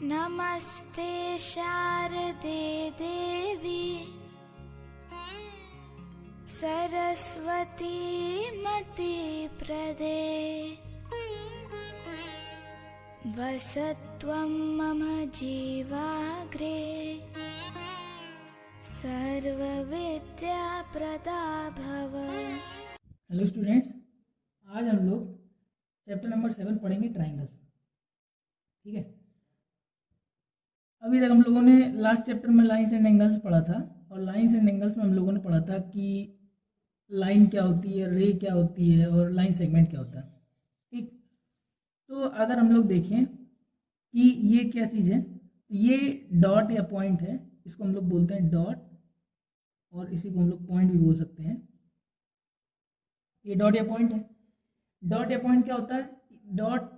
नमस्ते शारदे देवी सरस्वती मति प्रदे वसत्वं मम जीवाग्रे सर्वविद्या प्रदा भव। हेलो स्टूडेंट्स, आज हम लोग चैप्टर नंबर 7 पढ़ेंगे ट्राइंगल्स। ठीक है, अभी तक हम लोगों ने लास्ट चैप्टर में लाइंस एंड एंगल्स पढ़ा था और लाइंस एंड एंगल्स में हम लोगों ने पढ़ा था कि लाइन क्या होती है, रे क्या होती है और लाइन सेगमेंट क्या होता है। ठीक, तो अगर हम लोग देखें कि ये क्या चीज़ है, ये डॉट या पॉइंट है, इसको हम लोग बोलते हैं डॉट और इसी को हम लोग पॉइंट भी बोल सकते हैं। ये डॉट या पॉइंट है। डॉट या पॉइंट क्या होता है? डॉट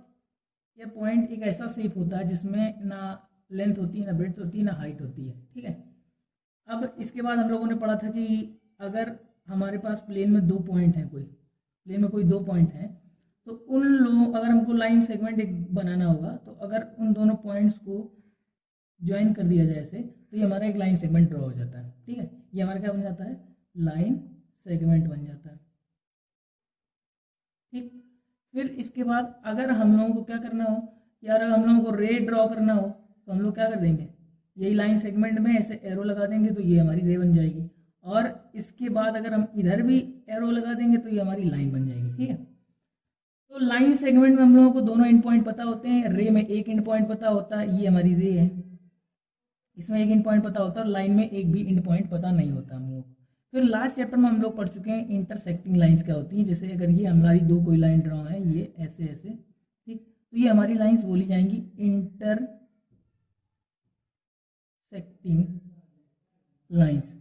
या पॉइंट एक ऐसा शेप होता है जिसमें ना लेंथ होती है, ना ब्रेड्थ होती है, ना हाइट होती है। ठीक है, अब इसके बाद हम लोगों ने पढ़ा था कि अगर हमारे पास प्लेन में दो पॉइंट हैं, प्लेन में कोई दो पॉइंट हैं, तो उन लोगों अगर हमको लाइन सेगमेंट एक बनाना होगा तो अगर उन दोनों पॉइंट्स को ज्वाइन कर दिया जाए ऐसे, तो ये हमारा एक लाइन सेगमेंट ड्रॉ हो जाता है। ठीक है, ये हमारा क्या बन जाता है? लाइन सेगमेंट बन जाता है। ठीक, फिर इसके बाद अगर हम लोगों को क्या करना हो यार, अगर हम लोगों को रे ड्रॉ करना हो तो हम लोग क्या कर देंगे, यही लाइन सेगमेंट में ऐसे एरो लगा देंगे तो ये हमारी रे बन जाएगी, और इसके बाद अगर हम इधर भी एरो लगा देंगे तो ये हमारी लाइन बन जाएगी। ठीक है, तो लाइन सेगमेंट में हम लोगों को दोनों एंड पॉइंट पता होते हैं। रे में एक एंड पॉइंट पता होता है, ये हमारी रे है, इसमें एक एंड पॉइंट पता होता है और लाइन में एक भी एंड पॉइंट पता नहीं होता हम लोग। फिर लास्ट चैप्टर में हम लोग पढ़ चुके हैं इंटरसेक्टिंग लाइंस क्या होती हैं। जैसे अगर ये हमारी दो कोई लाइन ड्रॉ है, ये ऐसे ऐसे, ठीक, तो ये हमारी लाइंस बोली जाएंगी इंटरसेक्टिंग लाइंस।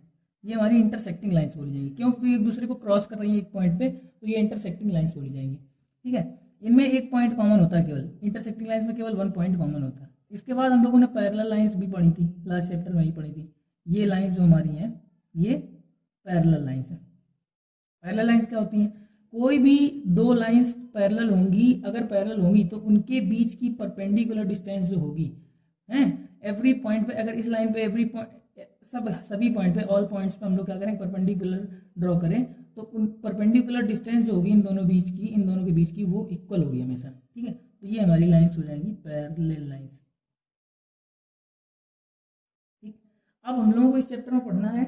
ये हमारी इंटरसेक्टिंग लाइंस बोली जाएंगी, क्योंकि एक दूसरे को क्रॉस कर रही है एक पॉइंट पे, तो ये इंटरसेक्टिंग लाइंस बोली जाएंगी। ठीक है, इनमें एक पॉइंट कॉमन होता है, केवल इंटरसेक्टिंग लाइंस में केवल वन पॉइंट कॉमन होता है। इसके बाद हम लोगों ने पैरेलल लाइंस भी पढ़ी थी, लास्ट चैप्टर में ही पढ़ी थी। ये लाइंस जो हमारी हैं ये पैरेलल लाइंस है। पैरेलल लाइंस क्या होती हैं? कोई भी दो लाइंस पैरेलल होंगी, अगर पैरेलल होंगी तो उनके बीच की परपेंडिकुलर डिस्टेंस जो होगी हैं, एवरी पॉइंट पे, अगर इस लाइन पे एवरी पॉइंट सभी पॉइंट पे, ऑल पॉइंट्स पे हम लोग क्या करें, परपेंडिकुलर ड्रॉ करें, तो उन परपेंडिकुलर डिस्टेंस जो होगी इन दोनों के बीच की वो इक्वल होगी हमेशा। ठीक है, तो ये हमारी लाइंस हो जाएंगी पैरेलल लाइंस। ठीक, अब हम लोगों को इस चैप्टर में पढ़ना है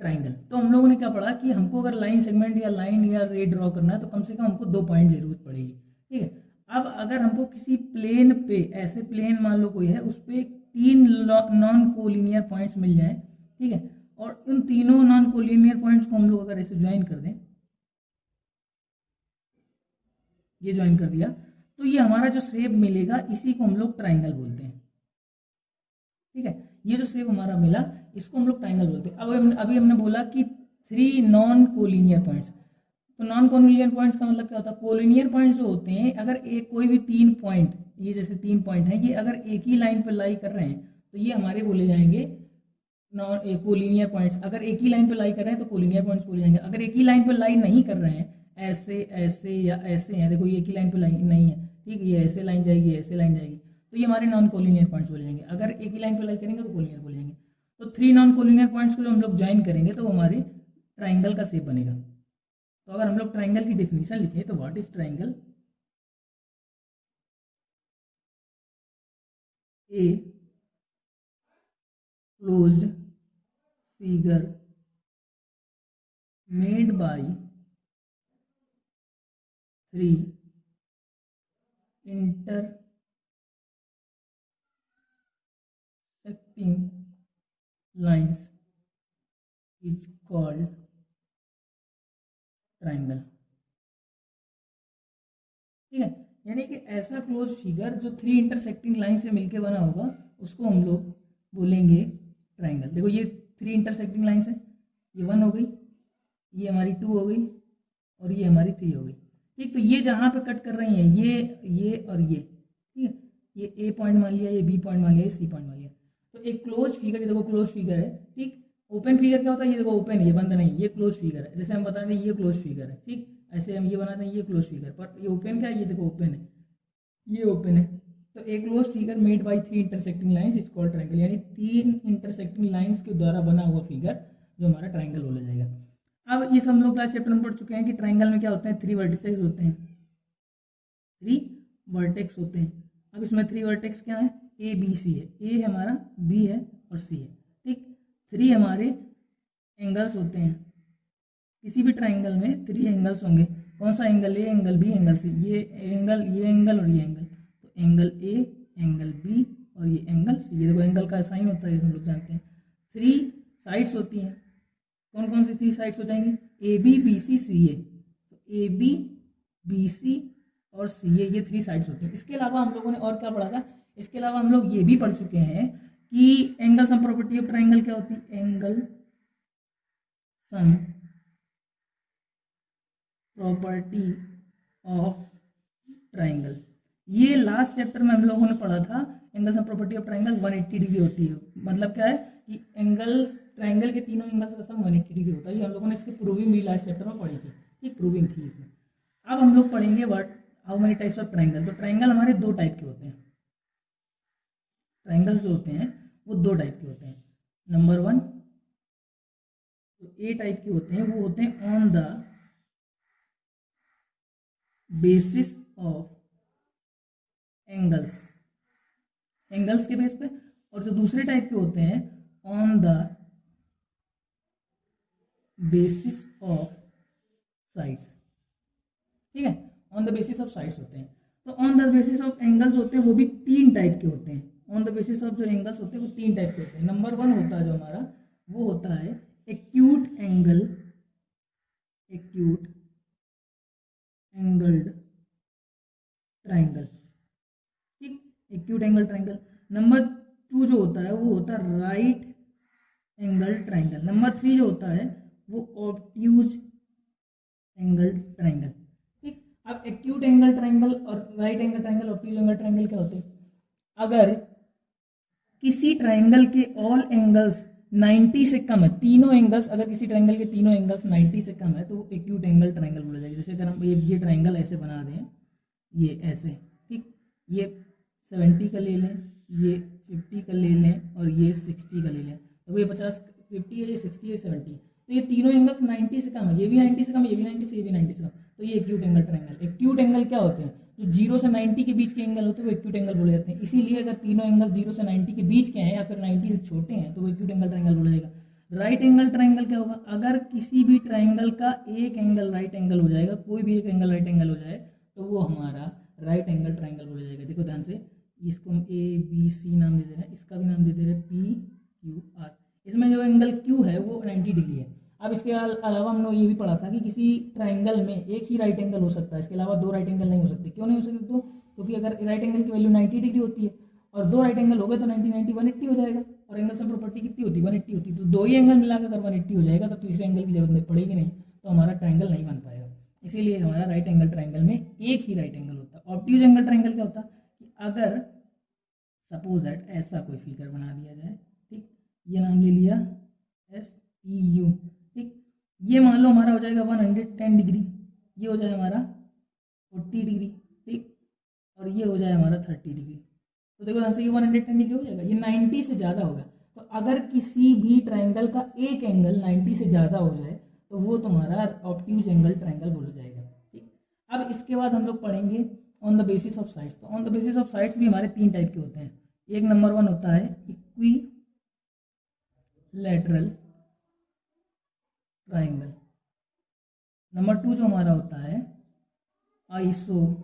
ट्राइंगल। तो हम लोगों ने क्या पढ़ा कि हमको अगर लाइन सेगमेंट या लाइन या रे ड्रॉ करना है तो कम से कम हमको दो पॉइंट जरूरत पड़ेगी। ठीक है, अब अगर हमको किसी प्लेन पे, ऐसे प्लेन मान लो कोई है, उस पे तीन नॉन कोलिनियर पॉइंट्स मिल जाए, ठीक है, और उन तीनों नॉन कोलिनियर पॉइंट्स को हम लोग अगर ऐसे ज्वाइन कर दें, ये ज्वाइन कर दिया, तो ये हमारा जो शेप मिलेगा इसी को हम लोग ट्राइंगल बोलते हैं। ठीक है, ये जो शेप हमारा मिला इसको हम लोग ट्राइंगल बोलते हैं। अब अभी हमने बोला कि थ्री नॉन कोलिनियर पॉइंट्स, तो नॉन कोलिनियर पॉइंट्स का मतलब क्या होता है? कोलिनियर पॉइंट्स जो होते हैं, अगर एक कोई भी तीन पॉइंट, ये जैसे तीन पॉइंट हैं, ये अगर एक ही लाइन पर लाई कर रहे हैं तो ये हमारे बोले जाएंगे नॉन कोलिनियर पॉइंट्स। अगर एक ही लाइन पर लाई कर रहे हैं तो कोलिनियर पॉइंट्स बोले जाएंगे। अगर एक ही लाइन पर लाई नहीं कर रहे हैं, ऐसे ऐसे या ऐसे हैं, देखो ये एक ही लाइन पर लाइन नहीं है, ठीक, ये ऐसे लाइन जाएगी, ऐसे लाइन जाएगी, तो ये हमारे नॉन कोलिनियर पॉइंट्स बोले जाएंगे। अगर एक ही लाइन पर लाई करेंगे तो कोलिनियर बोले जाएंगे। तो थ्री नॉन कोलिनियर पॉइंट्स को जो हम लोग ज्वाइन करेंगे तो हमारे ट्राइंगल का शेप बनेगा। तो अगर हम लोग ट्राइंगल की डेफिनेशन लिखें तो what is triangle? A closed figure made by three intersecting lines is called triangle. ठीक है, यानी कि ऐसा क्लोज फिगर जो थ्री इंटरसेक्टिंग लाइन से मिलके बना होगा उसको हम लोग बोलेंगे ट्राइंगल। देखो ये थ्री इंटरसेक्टिंग लाइंस है, ये वन हो गई, ये हमारी टू हो गई और ये हमारी थ्री हो गई। ठीक, तो ये जहाँ पे कट कर रही हैं, ये और ये, ठीक है, ये ए पॉइंट मान लिया, ये बी पॉइंट मान लिया, ये सी पॉइंट मान लिया, तो एक क्लोज फिगर, ये देखो क्लोज फिगर है। ठीक, ओपन फिगर क्या होता है? ये देखो ओपन है, ये बंद नहीं, ये क्लोज फिगर है। जैसे हम बता दें ये क्लोज फिगर है, ठीक, ऐसे हम ये बनाते हैं ये क्लोज फिगर, पर ये ओपन क्या है? ये देखो ओपन है, ये ओपन है, तो a close figure made by 3 intersecting lines is called triangle, यानी 3 इंटरसेक्टिंग लाइंस के द्वारा बना हुआ फिगर जो हमारा ट्रायंगल बोला जाएगा। अब इस हम लोग क्लास चैप्टर में पढ़ चुके हैं कि ट्रायंगल में क्या होते हैं, 3 वर्टिसेस होते हैं, 3 वर्टेक्स होते हैं। अब इसमें 3 वर्टेक्स क्या है, ए बी सी है, ए है हमारा, बी है और सी है, ठीक। 3 हमारे एंगल्स होते हैं, किसी भी ट्रायंगल में 3 एंगल्स होंगे। कौन सा angle, A angle, B angle, C, ये एंगल और ये एंगल, तो एंगल ए, एंगल बी और ये एंगल सी। ये देखो एंगल का साइन होता है, हम लोग जानते हैं। 3 साइड्स होती हैं, कौन कौन सी 3 साइड्स हो जाएंगी, ए बी बी सी सी ए, तो ए बी बी सी और सी ए, ये 3 साइड्स होती हैं। इसके अलावा हम लोगों ने और क्या पढ़ा था, इसके अलावा हम लोग ये भी पढ़ चुके हैं कि angle sum property of triangle क्या होती है, angle sum property of triangle. ये लास्ट चैप्टर में हम लोगों ने पढ़ा था, angle sum property of triangle 180 degree होती है। मतलब क्या है कि एंगल ट्रायंगल के तीनों एंगल्स का सम 180 डिग्री होता है। ये हम लोगों ने इसकी प्रूविंग भी लास्ट चैप्टर में पढ़ी थी, ठीक, प्रूविंग थी इसमें। अब हम लोग पढ़ेंगे what how many types of triangle. तो ट्रायंगल हमारे 2 टाइप के होते हैं, ट्रायंगल्स जो होते हैं वो 2 टाइप के होते हैं। नंबर 1 तो ए टाइप के होते हैं, वो होते हैं on the basis of angles, angles के बेस पे। और जो दूसरे टाइप के होते हैं on the basis of sides, ठीक है, on the basis of sides होते हैं। तो on the basis of angles होते हैं वो भी 3 टाइप के होते हैं। ऑन द बेसिस ऑफ जो एंगल्स होते हैं वो 3 टाइप के होते हैं। नंबर 1 होता है जो हमारा, वो होता है acute angle, acute angled triangle, ठीक, एक्यूट एंगल ट्रायंगल। नंबर 2 जो होता है वो होता है राइट एंगल ट्रायंगल। नंबर 3 जो होता है वो ऑब्ट्यूज एंगल ट्रायंगल, ठीक। अब एक्यूट एंगल ट्रायंगल और right angle triangle, obtuse angle triangle क्या होते हैं, अगर किसी ट्रायंगल के ऑल एंगल्स 90 से कम है, तीनों एंगल्स, अगर किसी ट्रायंगल के तीनों एंगल्स 90 से कम है तो वो एक्यूट एंगल ट्रायंगल बोला जाएगा। जैसे अगर हम ये ट्रायंगल ऐसे बना दें, ये ऐसे, ठीक, ये 70 का ले लें, ये 50 का ले लें और ये 60 का ले लें, तो ये 50 50 है, ये 60 है, 70, तो ये तीनों एंगल्स 90 से कम है, ये भी 90 से कम है, ये भी 90 से, ये भी 90 से कम, तो ये acute angle triangle. Acute angle क्या होते हैं, जो 0 से 90 के बीच के एंगल होते हैं वो एक्यूट एंगल बोले जाते हैं। इसीलिए अगर तीनों एंगल 0 से 90 के बीच के हैं या फिर 90 से छोटे हैं तो वो एक्यूट एंगल ट्रायंगल बोला जाएगा। राइट एंगल ट्रायंगल क्या होगा, अगर किसी भी ट्रायंगल का एक एंगल राइट एंगल हो जाएगा, कोई भी एक एंगल राइट एंगल हो जाए तो वो हमारा राइट एंगल ट्रायंगल बोला जाएगा। देखो ध्यान से, इसको हम ए बी सी नाम दे दे रहे हैं, इसका भी नाम दे दे रहे हैं पी क्यू आर। इसमें जो एंगल क्यू है वो 90 डिग्री है। अब इसके अलावा हम लोग ये भी पढ़ा था कि किसी ट्रायंगल में एक ही राइट एंगल हो सकता है, इसके अलावा 2 राइट एंगल नहीं हो सकते। क्यों नहीं हो सकते, तो क्योंकि अगर राइट एंगल की वैल्यू 90 डिग्री होती है और 2 राइट एंगल हो गए तो 90 90 180 हो जाएगा, और एंगल सम प्रॉपर्टी कितनी होती है, 180 होती है। तो 2 ही एंगल मिलाकर अगर 180 हो जाएगा तो तीसरे एंगल की जरूरत नहीं पड़ेगी, नहीं तो हमारा ट्रायंगल नहीं बन पाएगा। इसीलिए हमारा राइट एंगल ट्रायंगल में एक ही राइट एंगल होता है। ऑब्ट्यूज एंगल ट्रायंगल क्या होता है कि अगर सपोज दैट ऐसा कोई फिगर बना दिया जाए, ठीक, ये नाम ले लिया SPU, ठीक, ये मान लो हमारा हो जाएगा 110 डिग्री, ये हो जाए हमारा 40 डिग्री, ठीक, और ये हो जाए हमारा 30 डिग्री। तो देखो ध्यान से, ये 110 डिग्री हो जाएगा, ये 90 से ज़्यादा होगा। तो अगर किसी भी ट्रायंगल का एक एंगल 90 से ज़्यादा हो जाए तो वो तुम्हारा ऑब्ट्यूज एंगल ट्रायंगल बोला जाएगा, ठीक। अब इसके बाद हम लोग पढ़ेंगे on the basis of sides. तो on the basis of sides भी हमारे 3 टाइप के होते हैं। एक नंबर 1 होता है इक्विलैटरल ट्रायंगल। नंबर 2 जो हमारा होता है आइसोसेलेस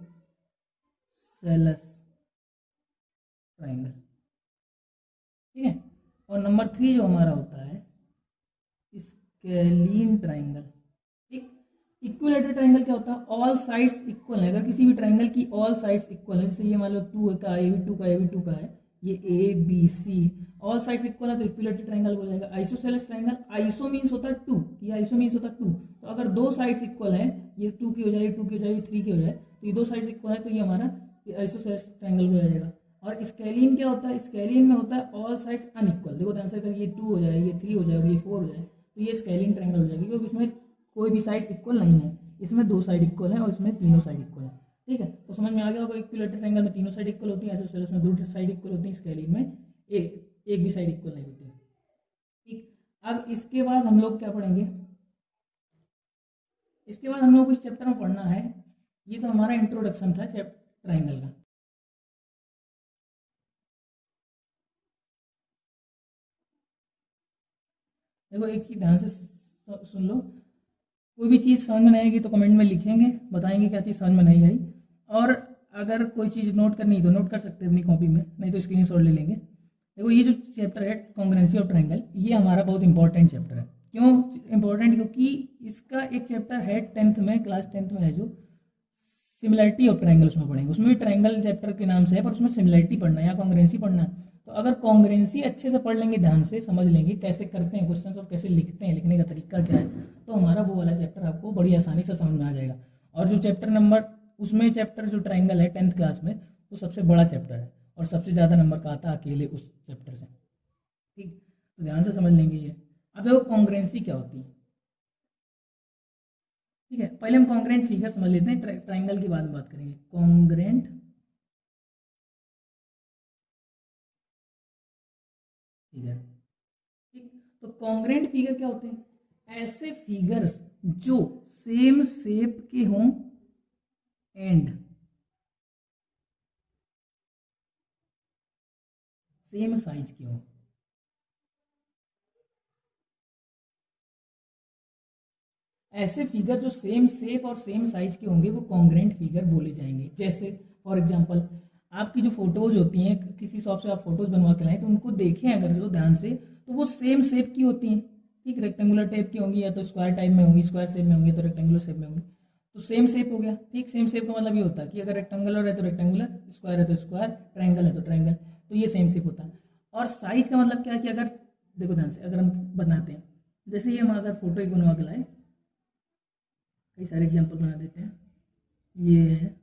ट्रायंगल, ठीक है। और नंबर 3 जो हमारा होता है स्केलीन ट्रायंगल, ठीक। इक्विलैटरल ट्रायंगल क्या होता है, ऑल साइड्स इक्वल है। अगर किसी भी ट्रायंगल की ऑल साइड्स इक्वल है, जैसे ये मान लो 2 का ए बी 2 का ए बी 2 का है, ये A B C, all sides equal है तो इक्विलैटरल ट्रायंगल बोला जाएगा। आइसोसेलेस ट्रायंगल, आइसो मींस होता है 2, ये आइसो मींस होता है 2, तो अगर 2 साइड्स इक्वल है, ये 2 की हो जाए, 2 की हो जाए, 3 की हो जाए, तो ये 2 साइड्स इक्वल है तो ये हमारा आइसोसेलेस ट्रायंगल बोला जाएगा। और स्केलीन क्या होता है, स्केलीन में होता है ऑल साइड्स अनइक्वल। देखो ध्यान से, अगर ये 2 हो जाए, ये 3 हो जाए और ये 4 हो जाए तो ये स्केलीन ट्रायंगल हो जाएगी, क्योंकि इसमें कोई भी साइड इक्वल नहीं है। इसमें 2 साइड इक्वल है और इसमें तीनों साइड इक्वल है। ठीक है, तो समझ में आ गया होगा इक्विलेटरल ट्रायंगल में तीनों साइड इक्वल होती है, आइसोसेलेस में दो साइड इक्वल होती है, स्केलिन में एक भी साइड इक्वल नहीं होती। ठीक, अब इसके बाद हम लोग क्या पढ़ेंगे, इसके बाद हम लोग इस चैप्टर में पढ़ना है, ये तो हमारा इंट्रोडक्शन था ट्रायंगल का। देखो एक चीज ध्यान से सुन लो, कोई भी चीज़ समझ में नहीं आएगी तो कमेंट में लिखेंगे, बताएंगे क्या चीज़ समझ में नहीं आई, और अगर कोई चीज़ नोट करनी तो नोट कर सकते हैं अपनी कॉपी में, नहीं तो स्क्रीनशॉट ले लेंगे। देखो ये जो चैप्टर है कॉन्ग्रुएंसी ऑफ ट्रायंगल, ये हमारा बहुत इंपॉर्टेंट चैप्टर है। क्यों इंपॉर्टेंट, क्योंकि इसका एक चैप्टर है 10th में, क्लास 10th में है, जो सिमिलरिटी ऑफ ट्रायंगल, उसमें पढ़ेंगे। उसमें भी ट्रायंगल चैप्टर के नाम से है, पर उसमें सिमिलरिटी पढ़ना है या कॉन्ग्रुएंसी पढ़ना है। तो अगर कॉन्ग्रुएंसी अच्छे से पढ़ लेंगे, ध्यान से समझ लेंगे कैसे करते हैं क्वेश्चन और कैसे लिखते हैं, लिखने का तरीका क्या है, तो हमारा वो वाला चैप्टर आपको बड़ी आसानी से समझ में आ जाएगा। और जो चैप्टर नंबर, उसमें चैप्टर जो ट्रायंगल है 10th क्लास में, वो सबसे बड़ा चैप्टर है और सबसे ज़्यादा नंबर का आता है अकेले उस चैप्टर से। ठीक, तो ध्यान से समझ लेंगे ये। अब देखो कॉन्ग्रुएंसी क्या होती है, ठीक है, पहले हम कॉन्ग्रुएंट फिगर समझ लेते हैं, ट्रायंगल की बाद में बात करेंगे। कॉन्ग्रुएंट फिगर, ठीक, तो कॉन्ग्रुएंट फिगर क्या होते हैं, ऐसे फिगर्स जो सेम शेप के हों एंड सेम साइज के हों। ऐसे फिगर जो सेम शेप और सेम साइज के होंगे वो कॉन्ग्रुएंट फिगर बोले जाएंगे। जैसे फॉर एग्जांपल आपकी जो फोटोज होती हैं, किसी शॉप से आप फोटोज बनवा के लाएं तो उनको देखें अगर जो ध्यान से, तो वो सेम शेप की होती हैं। ठीक, रेक्टेंगुलर टाइप की होंगी या तो स्क्वायर टाइप में होंगी, स्क्वायर शेप में होंगी तो रेक्टेंगुलर शेप में होंगी, तो सेम शेप हो गया। ठीक, सेम शेप का मतलब ये होता है कि अगर रेक्टेंगुलर है तो रेक्टेंगुलर, स्क्वायर है तो स्क्वायर, ट्रायंगल है तो ट्रायंगल, तो ये सेम शेप होता है। और साइज का मतलब क्या है कि अगर देखो ध्यान से, अगर हम बनाते हैं, जैसे ये हम अगर फोटो एक बनवा के लाए, कई सारे एग्जाम्पल बना देते हैं, ये है,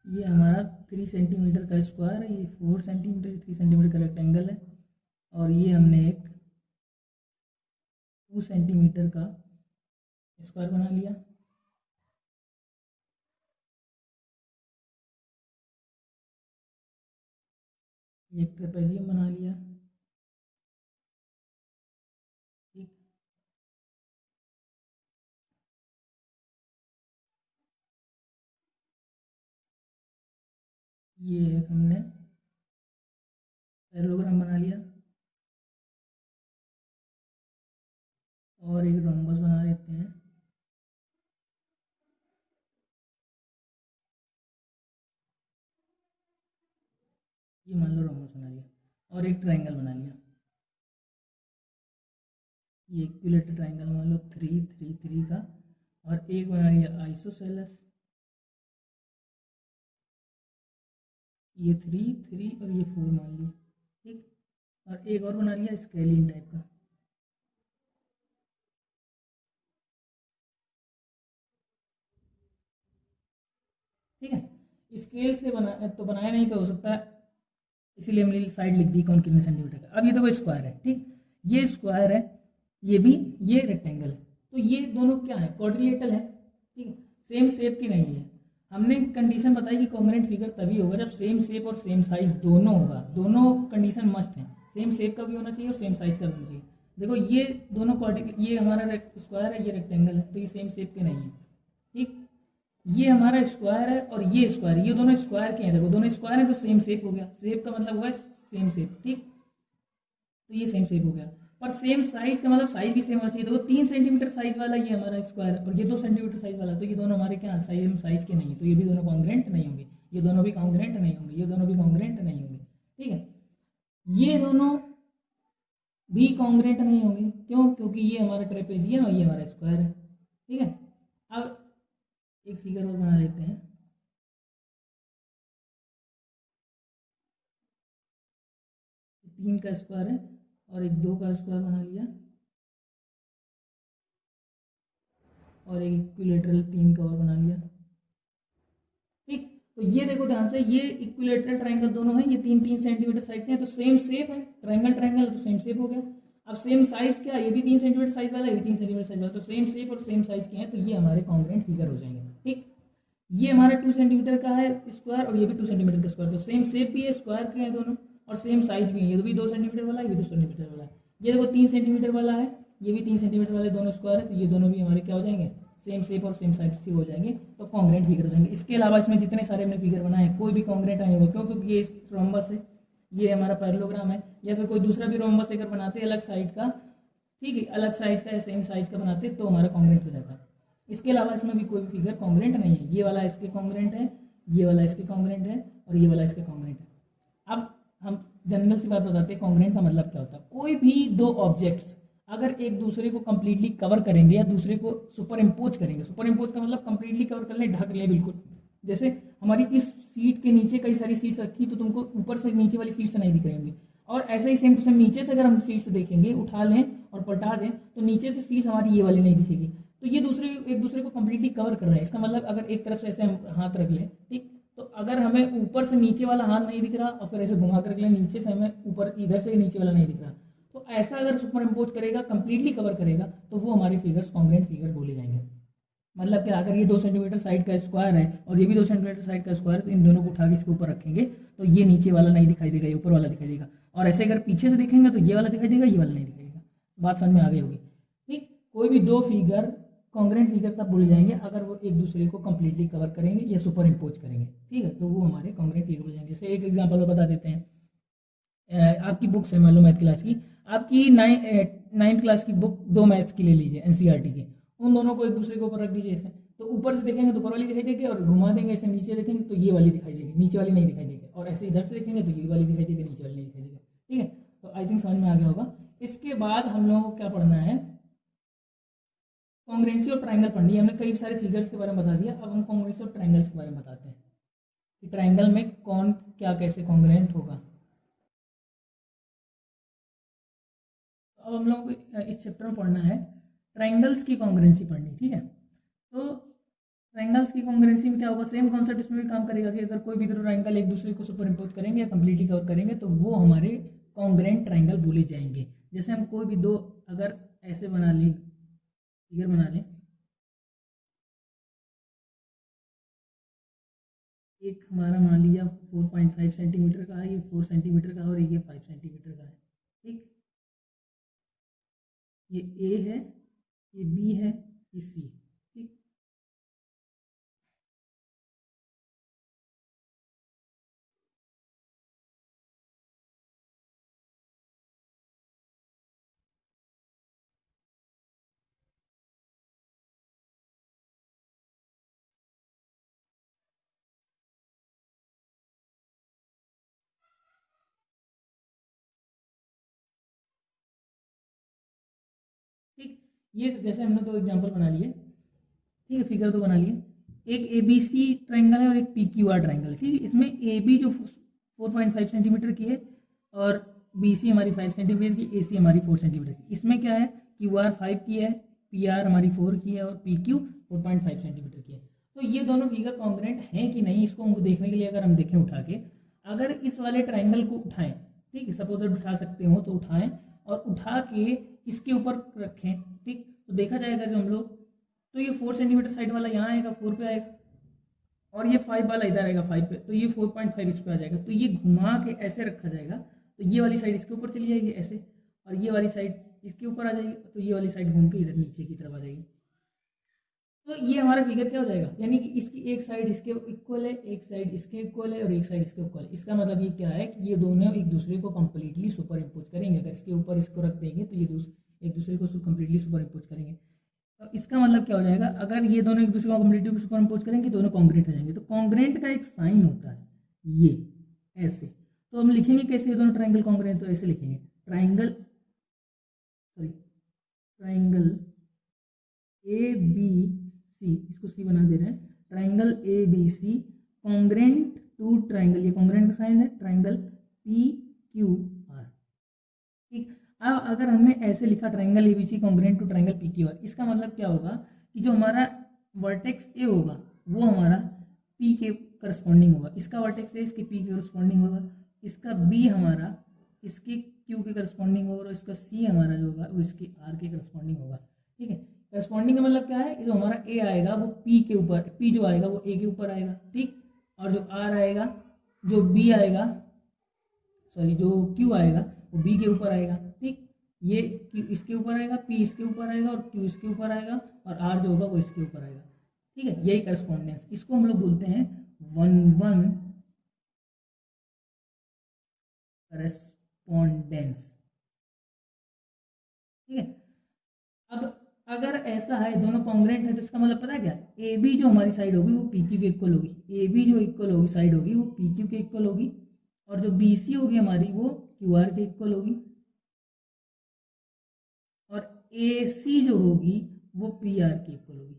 ये हमारा 3 सेंटीमीटर का स्क्वायर है, ये 4 सेंटीमीटर 3 सेंटीमीटर का रेक्टेंगल है, और ये हमने एक 2 सेंटीमीटर का स्क्वायर बना लिया। ये एक ट्रेपेजियम बना लिया। ठीक, ये एक हमने पैरेललोग्राम बना लिया, और एक रोम्बस बना लेते हैं। ये मान लो रोम्बस बना लिया, और एक ट्रायंगल बना लिया, ये इक्विलेटरल ट्रायंगल मान लो 3 3 3 का, और एक बना लिया आइसोसेलेस, ये 3 3 और ये 4 मान लिया। ठीक, और एक और बना लिया स्केलिन टाइप का। ठीक है, स्केल से बना तो बनाया नहीं तो हो सकता है, इसीलिए हमने साइड लिख दी कौन कितने सेंटीमीटर का। अब ये देखो स्क्वायर है, ठीक, ये स्क्वायर है, ये भी, ये रेक्टेंगल है, तो ये दोनों क्या है, क्वाड्रिलेटरल है। ठीक है, सेम शेप की नहीं है। हमने कंडीशन बताई कि कॉन्ग्रुएंट फिगर तभी होगा जब सेम शेप और सेम साइज दोनों होगा। दोनों कंडीशन मस्ट है, सेम शेप का भी होना चाहिए और सेम साइज का भी होना चाहिए। देखो ये दोनों ये हमारा स्क्वायर है, ये रेक्टेंगल है, तो ये सेम शेप के नहीं है। ठीक, ये हमारा स्क्वायर है और ये स्क्वायर, ये दोनों स्क्वायर के हैं, देखो दोनों स्क्वायर है तो सेम शेप हो गया, शेप का मतलब होगा सेम शेप। ठीक, तो ये सेम शेप हो गया, पर सेम साइज का मतलब साइज भी सेम होना चाहिए। देखो 3 सेंटीमीटर साइज वाला ये हमारा स्क्वायर और ये 2 सेंटीमीटर साइज वाला, तो ये दोनों हमारे क्या सेम साइज के नहीं है, तो ये भी दोनों कॉन्ग्रुएंट नहीं होंगे, ये दोनों भी कॉन्ग्रुएंट नहीं होंगे, ये दोनों भी कॉन्ग्रुएंट नहीं होंगे। ठीक है, ये दोनों भी कॉन्ग्रुएंट नहीं होंगे, क्यों, क्योंकि ये हमारा ट्रेपेजियम और ये हमारा स्क्वायर है। ठीक है, अब एक फिगर और बना लेते हैं। तीन का स्क्वायर है और एक 2 का स्क्वायर बना लिया, और एक इक्विलेटरल 3 का और बना लिया। ठीक, तो ये देखो ध्यान से, ये इक्विलेटरल ट्रायंगल दोनों हैं, ये 3 3 सेंटीमीटर साइड के हैं, तो सेम शेप है, ट्रायंगल ट्रायंगल तो सेम शेप हो गया। अब सेम साइज क्या, ये भी 3 सेंटीमीटर साइज वाला है, ये भी 3 सेंटीमीटर साइज वाला, तो सेम शेप और सेम साइज के हैं, तो ये हमारे कॉन्ग्रुएंट फिगर हो जाएंगे। ठीक, ये हमारा 2 सेंटीमीटर का है स्क्वायर और ये भी 2 सेंटीमीटर का स्क्वायर, तो सेम शेप भी है, स्क्वायर के हैं दोनों, और सेम साइज भी है, ये भी 2 सेंटीमीटर वाला है, ये भी 2 सेंटीमीटर वाला है। ये देखो 3 सेंटीमीटर वाला है, ये भी 3 सेंटीमीटर वाले, दोनों स्क्वायर है, तो ये दोनों भी हमारे क्या हो जाएंगे, सेम शेप और सेम साइज के हो जाएंगे, तो कॉन्ग्रुएंट फिगर हो जाएंगे। इसके अलावा इसमें जितने सारे हमने फिगर बनाए हैं कोई भी कॉन्ग्रुएंट नहीं होगा, क्यों, क्योंकि ये रोम्बस है, ये हमारा पैरेललोग्राम है, या फिर कोई दूसरा भी रोम्बस अगर बनाते हैं अलग साइड का, ठीक है, अलग साइज का या सेम साइज का बनाते तो हमारा कॉन्ग्रुएंट हो जाता है। इसके अलावा इसमें भी कोई भी फिगर कॉन्ग्रुएंट नहीं है, ये वाला इसके कॉन्ग्रुएंट है, ये वाला इसके कॉन्ग्रुएंट है, और ये वाला इसके कॉन्ग्रुएंट है। अब हम जनरल सी बात बताते हैं कॉन्ग्रुएंट का मतलब क्या होता है। कोई भी दो ऑब्जेक्ट्स अगर एक दूसरे को कंप्लीटली कवर करेंगे या दूसरे को सुपर इम्पोज करेंगे, सुपर इम्पोज का मतलब कंप्लीटली कवर कर ले, ढक ले बिल्कुल, जैसे हमारी इस सीट के नीचे कई सारी सीट्स रखी तो तुमको ऊपर से नीचे वाली सीट से नहीं दिख रही होंगी, और ऐसे ही सेम टू सेम नीचे से अगर हम सीट्स देखेंगे, उठा लें और पलटा दें तो नीचे से सीट्स हमारी ये वाली नहीं दिखेगी, तो ये दूसरे एक दूसरे को कंप्लीटली कवर कर रहे हैं। इसका मतलब अगर एक तरफ से ऐसे हम हाथ रख लें, ठीक, तो अगर हमें ऊपर से नीचे वाला हाथ नहीं दिख रहा और फिर ऐसे घुमा कर रख लें, नीचे से हमें ऊपर इधर से नीचे वाला नहीं दिख रहा, तो ऐसा अगर सुपर इम्पोज करेगा, कंप्लीटली कवर करेगा, तो वो हमारे फिगर्स कॉन्ग्रुएंट फिगर बोले जाएंगे। मतलब कि अगर ये 2 सेंटीमीटर साइड का स्क्वायर है और ये भी 2 सेंटीमीटर साइड का स्क्वायर है, तो इन दोनों को उठा के इसके ऊपर रखेंगे तो ये नीचे वाला नहीं दिखाई देगा, ये ऊपर वाला दिखाई देगा, और ऐसे अगर पीछे से देखेंगे तो ये वाला दिखाई देगा, ये वाला नहीं दिखाएगा। बात समझ में आ गई होगी। ठीक, कोई भी दो फिगर कॉन्ग्रुएंट फिगर तब बोले जाएंगे अगर वो एक दूसरे को कंप्लीटली कवर करेंगे या सुपर इम्पोज करेंगे, ठीक है, तो वो हमारे कॉन्ग्रुएंट फिगर बोले जाएंगे। जैसे एक एग्जाम्पल बता देते हैं, आपकी बुक्स है मान लो मैथ क्लास की, आपकी 9th क्लास की बुक 2 मैथ्स की ले लीजिए एनसीईआरटी की, उन दोनों को एक दूसरे के ऊपर रख दीजिए ऐसे, तो ऊपर से देखेंगे तो ऊपर वाली दिखाई देगी, और घुमा देंगे ऐसे नीचे देखेंगे तो ये वाली दिखाई देगी, नीचे वाली नहीं दिखाई देगी, और ऐसे इधर से देखेंगे तो ये वाली दिखाई देगी, नीचे वाली नहीं दिखाई देगी। ठीक है, तो आई थिंक समझ में आ गया होगा। इसके बाद हम लोगों को क्या पढ़ना है, कॉन्ग्रुएंसी और ट्रायंगल पढ़नी है। हमने कई सारे फिगर्स के बारे में बता दिया, अब हम कॉन्ग्रुएंसी और ट्रायंगल्स के बारे में बताते हैं कि ट्रायंगल में कौन क्या कैसे कॉन्ग्रुएंट होगा। अब हम लोगों को इस चैप्टर में पढ़ना है ट्रायंगल्स की कॉन्ग्रुएंसी पढ़नी, ठीक है। तो ट्रायंगल्स की कॉन्ग्रुएंसी में क्या होगा, सेम कॉन्सेप्ट इसमें भी काम करेगा कि अगर कोई भी दो ट्रायंगल एक दूसरे को सुपर इम्पोज करेंगे या कंप्लीटली कवर करेंगे तो वो हमारे कॉन्ग्रुएंट ट्रायंगल बोले जाएंगे। जैसे हम कोई भी दो अगर ऐसे बना लें, फिगर बना लें, एक हमारा मान लिया 4.5 सेंटीमीटर का है, ये 4 सेंटीमीटर का है और ये 5 सेंटीमीटर का है। ठीक, ये ए है, ये बी है, ये सी है। ठीक, ठीक, ये जैसे हमने दो एग्जांपल बना लिए, ठीक है, फिगर तो बना लिए, एक ए बी सी ट्राइंगल है और एक पी क्यू आर ट्राइंगल। ठीक है, इसमें ए बी जो 4.5 सेंटीमीटर की है और बी सी हमारी 5 सेंटीमीटर की, ए सी हमारी 4 सेंटीमीटर की। इसमें क्या है, क्यू आर 5 की है, पी आर हमारी 4 की है और पी क्यू 4.5 सेंटीमीटर की है। तो ये दोनों फिगर कॉन्ग्रुएंट हैं कि नहीं, इसको हमको देखने के लिए अगर हम देखें उठा के, अगर इस वाले ट्राइंगल को उठाएं, ठीक है, सपोज उठा सकते हो तो उठाएं और उठा के इसके ऊपर रखें, ठीक, तो देखा जाएगा जो हम लोग, तो ये 4 सेंटीमीटर साइड वाला यहाँ आएगा, 4 पे आएगा, और ये 5 वाला इधर आएगा 5 पे, तो ये 4.5 इस पे आ जाएगा। तो ये घुमा के ऐसे रखा जाएगा, तो ये वाली साइड इसके ऊपर चली जाएगी ऐसे, और ये वाली साइड इसके ऊपर आ जाएगी, तो ये वाली साइड घूम के इधर नीचे की तरफ आ जाएगी। तो ये हमारा फिगर क्या हो जाएगा, यानी कि इसकी एक साइड इसके इक्वल है, एक साइड इसके इक्वल है और एक साइड इसके इक्वल है। इसका मतलब ये क्या है कि ये दोनों एक दूसरे को कंप्लीटली सुपर इम्पोज करेंगे। अगर इसके ऊपर इसको रख देंगे तो ये एक दूसरे को कंप्लीटली सुपर इम्पोज करेंगे। तो इसका मतलब क्या हो जाएगा, अगर ये दोनों एक दूसरे को कंप्लीटली सुपर इम्पोज करेंगे दोनों कॉन्ग्रुएंट हो जाएंगे। तो कॉन्ग्रुएंट का एक साइन होता है ये ऐसे, तो हम लिखेंगे कैसे ये दोनों ट्राइंगल कॉन्ग्रुएंट, तो ऐसे लिखेंगे ट्राइंगल ए बी सी, इसको सी बना दे रहे हैं, triangle A B C congruent to triangle, ये कॉन्ग्रुएंट का साइन है, ट्राइंगल पी क्यू आर। ठीक, अब अगर हमने ऐसे लिखा triangle ABC congruent to triangle P Q R, इसका मतलब क्या होगा कि जो हमारा वर्टेक्स ए होगा वो हमारा पी के करस्पॉन्डिंग होगा, इसका वर्टेक्स ए इसके पी के करस्पॉन्डिंग होगा, इसका बी हमारा इसके क्यू के करस्पॉन्डिंग होगा और इसका सी हमारा जो होगा वो इसके आर के करस्पॉन्डिंग होगा। ठीक है, करस्पॉन्डिंग का मतलब क्या है, जो हमारा ए आएगा वो पी के ऊपर, पी जो आएगा वो ए के ऊपर आएगा। ठीक, और जो आर आएगा, जो बी आएगा, सॉरी जो क्यू आएगा वो बी के ऊपर आएगा। ठीक, ये क्यू इसके ऊपर आएगा, पी इसके ऊपर आएगा और क्यू इसके ऊपर आएगा और आर जो होगा वो इसके ऊपर आएगा। ठीक है, यही करस्पॉन्डेंस, इसको हम लोग बोलते हैं 1-1 करस्पॉन्डेंस। ठीक है, अब अगर ऐसा है दोनों कॉन्ग्रेंट है तो इसका मतलब पता है क्या, ए बी जो हमारी साइड होगी वो पी क्यू के इक्वल होगी, ए बी जो इक्वल होगी साइड होगी वो पी क्यू के इक्वल होगी, और जो बी सी होगी हमारी वो क्यू आर के इक्वल होगी, और ए सी जो होगी वो पी आर के इक्वल होगी।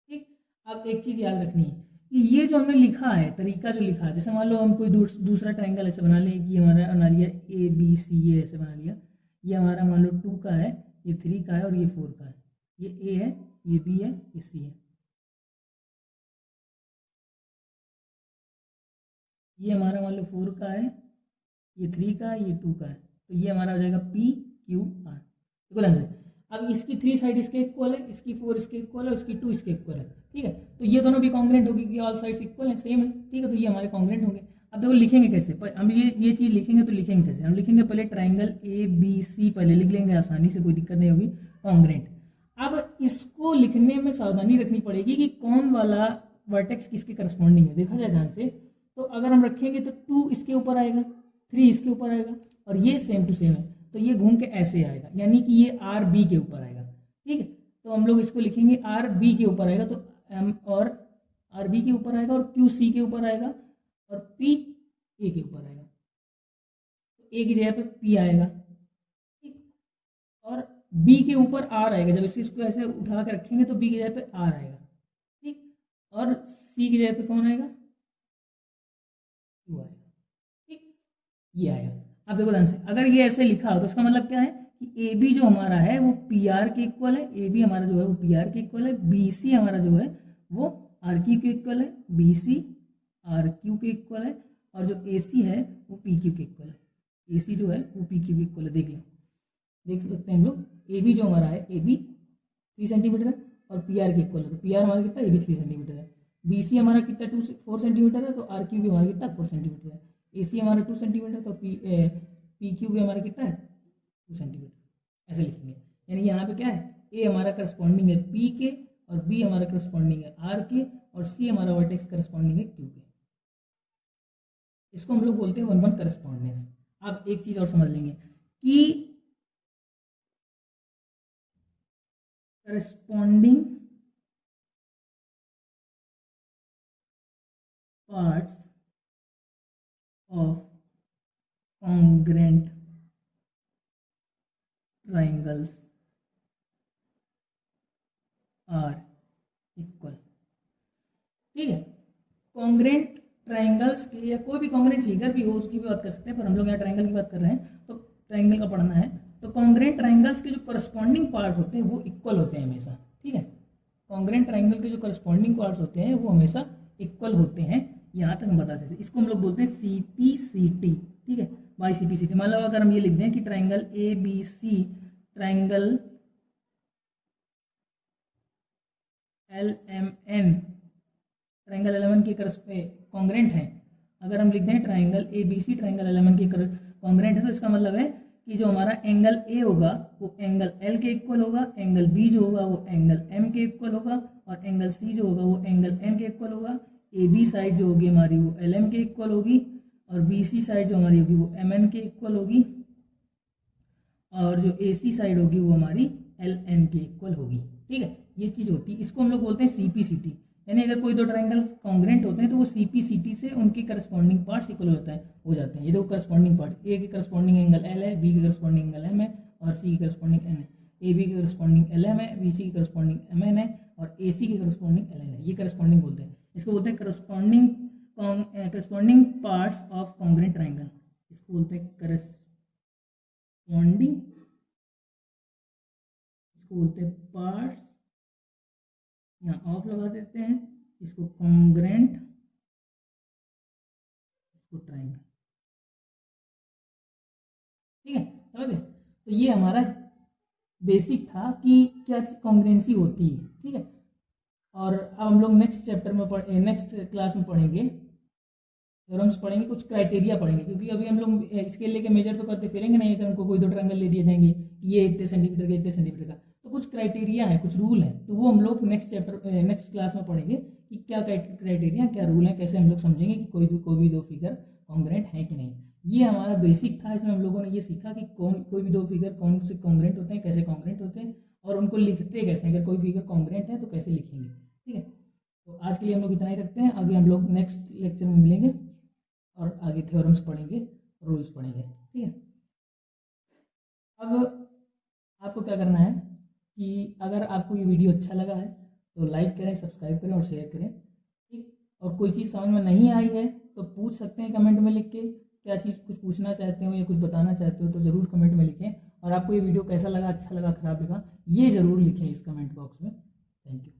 ठीक, अब एक चीज याद रखनी है कि ये जो हमने लिखा है, तरीका जो लिखा है, जैसे मान लो हम कोई दूसरा ट्रायंगल ऐसे बना लें कि हमारा बना लिया ए बी सी, ये ऐसे बना लिया, ये हमारा मान लो 2 का है, ये 3 का है और ये 4 का है, ये ए है, ये बी है, ये सी है। ये हमारा मान लो 4 का है, ये 3 का है, ये 2 का है, तो ये हमारा हो जाएगा पी क्यू आर। देखो ध्यान से, अब इसकी 3 साइड इसके इक्वल है, इसकी 4 इसके इक्वल है, इसकी 2 इसके इक्वल है। ठीक है, तो ये दोनों भी कॉन्ग्रेंट होगी कि ऑल साइड्स इक्वल है, सेम है। ठीक है, तो ये हमारे कॉन्ग्रेंट होंगे। अब देखो लिखेंगे कैसे, हम ये चीज लिखेंगे तो लिखेंगे कैसे, हम लिखेंगे पहले ट्राइंगल ए बी सी पहले लिख लेंगे आसानी से, कोई दिक्कत नहीं होगी, कॉन्ग्रेंट। अब इसको लिखने में सावधानी रखनी पड़ेगी कि कौन वाला वर्टेक्स किसके करस्पॉन्डिंग है। देखा जाए ध्यान से, तो अगर हम रखेंगे तो 2 इसके ऊपर आएगा, 3 इसके ऊपर आएगा, और ये सेम टू सेम है, तो ये घूम के ऐसे आएगा, यानी कि ये आर बी के ऊपर आएगा। ठीक है, तो हम लोग इसको लिखेंगे आर बी के ऊपर आएगा, तो एम और आर बी के ऊपर आएगा, और क्यू सी के ऊपर आएगा, और पी ए के ऊपर आएगा, तो ए की जगह पे पी आएगा। ठीक, और बी के ऊपर आर आएगा, जब इसको ऐसे उठा के रखेंगे तो बी की जगह पे आर आएगा। ठीक, और सी की जगह पे कौन आएगा, क्यू आएगा। ठीक, ये आएगा। अब देखो ध्यान से, अगर ये ऐसे लिखा हो तो इसका मतलब क्या है कि ए बी जो हमारा है वो पी आर के इक्वल है, ए बी हमारा जो है वो पी आर के इक्वल है, बी सी हमारा जो है वो आर क्यू के इक्वल है, बी सी आर क्यू के इक्वल है, और जो ए सी है वो पी क्यू के इक्वल है, ए सी जो है वो पी क्यू के इक्वल है। देख सकते हैं हम लोग, ए बी जो हमारा है, ए बी 3 सेंटीमीटर है और पी आर के इक्वल है, तो पी आर हमारा कितना, ए बी 3 सेंटीमीटर है, बी सी हमारा कितना 4 सेंटीमीटर है, तो आर क्यू भी हमारा कितना 4 सेंटीमीटर है, ए सी हमारा 2 सेंटीमीटर, तो पी क्यू भी हमारा कितना है 2 सेंटीमीटर। ऐसे लिखेंगे, यानी यहाँ पे क्या है, ए हमारा करस्पॉन्डिंग है पी के, और बी हमारा करस्पॉन्डिंग है आर के, और सी हमारा वर्टेक्स करस्पॉन्डिंग है क्यू के। इसको हम लोग बोलते हैं 1-1 करस्पॉन्डेंस। अब एक चीज और समझ लेंगे कि corresponding parts of congruent triangles are equal। ठीक है, कॉन्ग्रेंट ट्राइंगल्स के या कोई भी कॉन्ग्रेंट फिगर भी हो उसकी भी बात कर सकते हैं, पर हम लोग यहाँ ट्राइंगल की बात कर रहे हैं तो ट्राइंगल का पढ़ना है। तो कॉन्ग्रेंट ट्राइंगल्स के जो करस्पॉन्डिंग पार्ट होते हैं वो इक्वल होते हैं हमेशा। ठीक है, कॉन्ग्रेंट ट्राइंगल के जो करस्पॉन्डिंग पार्ट्स होते हैं वो हमेशा इक्वल होते हैं, यहाँ तक हम बता सकते हैं। इसको हम लोग बोलते हैं CPCT। ठीक है, बाई CPCT। मान लो अगर हम ये लिख दें कि triangle ABC triangle LMN triangle LMN के कॉन्ग्रेंट है, अगर हम लिख दें ट्राइंगल ABC ट्राइंगल LMN के कॉन्ग्रेंट है, तो इसका मतलब है कि जो हमारा एंगल A होगा वो एंगल L के इक्वल होगा, एंगल B जो होगा वो एंगल M के इक्वल होगा, और एंगल C जो होगा वो एंगल N के इक्वल होगा। AB साइड जो होगी हमारी वो LM के इक्वल होगी, और BC साइड जो हमारी होगी वो MN के इक्वल होगी, और जो AC साइड होगी वो हमारी LN के इक्वल होगी। ठीक है, ये चीज होती है, इसको हम लोग बोलते हैं CPCT। यानी अगर कोई दो ट्राइंगल कॉन्ग्रेंट होते हैं तो वो CPCT से उनकी करस्पॉन्डिंग पार्ट्स इक्वल हो जाते हैं। ये दो करस्पॉन्डिंग पार्ट, ए के करस्पॉन्डिंग एंगल L है, बी के करस्पॉन्डिंग एंगल M है, और सी की करस्पॉन्डिंग N है। AB के करस्पॉन्डिंग LM है, BC की करस्पॉन्डिंग MN है, और AC की करस्पॉन्डिंग LN है। ये करस्पॉन्डिंग बोलते हैं, इसको बोलते हैं corresponding parts of congruent triangle. इसको बोलते हैं करस्पॉन्डिंग, इसको बोलते हैं पार्ट्स, यहाँ ऑफ लगा देते हैं, इसको कॉन्ग्रेंट, इसको ट्राइंगल। ठीक है, समझ गए। तो ये हमारा बेसिक था कि क्या चीज कॉन्ग्रुएंसी होती है, ठीक है। और अब हम लोग नेक्स्ट चैप्टर में नेक्स्ट क्लास में पढ़ेंगे थ्योरम्स, पढ़ेंगे कुछ क्राइटेरिया पढ़ेंगे, क्योंकि अभी हम लोग इसके लेके मेजर तो करते फिरेंगे नहीं कि हमको कोई दो ट्रायंगल ले दिए जाएंगे कि ये इतने सेंटीमीटर का इतने सेंटीमीटर का, तो कुछ क्राइटेरिया है, कुछ रूल है, तो वो हम लोग नेक्स्ट क्लास में पढ़ेंगे कि क्या क्राइटेरिया, क्या रूल है, कैसे हम लोग समझेंगे कि कोई भी दो फिगर कॉन्ग्रुएंट है कि नहीं। ये हमारा बेसिक था, इसमें हम लोगों ने ये सीखा कि कोई भी दो फिगर कौन से कॉन्ग्रुएंट होते हैं, कैसे कॉन्ग्रुएंट होते हैं, और उनको लिखते कैसे, अगर कोई फिगर कॉन्ग्रुएंट है तो कैसे लिखेंगे, ठीक है। तो आज के लिए हम लोग इतना ही रखते हैं, आगे हम लोग नेक्स्ट लेक्चर में मिलेंगे और आगे थ्योरम्स पढ़ेंगे, रूल्स पढ़ेंगे, ठीक है। अब आपको क्या करना है कि अगर आपको ये वीडियो अच्छा लगा है तो लाइक करें, सब्सक्राइब करें और शेयर करें, ठीक। और कोई चीज़ समझ में नहीं आई है तो पूछ सकते हैं कमेंट में लिख के, क्या चीज़ कुछ पूछना चाहते हो या कुछ बताना चाहते हो तो ज़रूर कमेंट में लिखें। और आपको ये वीडियो कैसा लगा, अच्छा लगा, खराब लगा, ये ज़रूर लिखें इस कमेंट बॉक्स में। Thank you.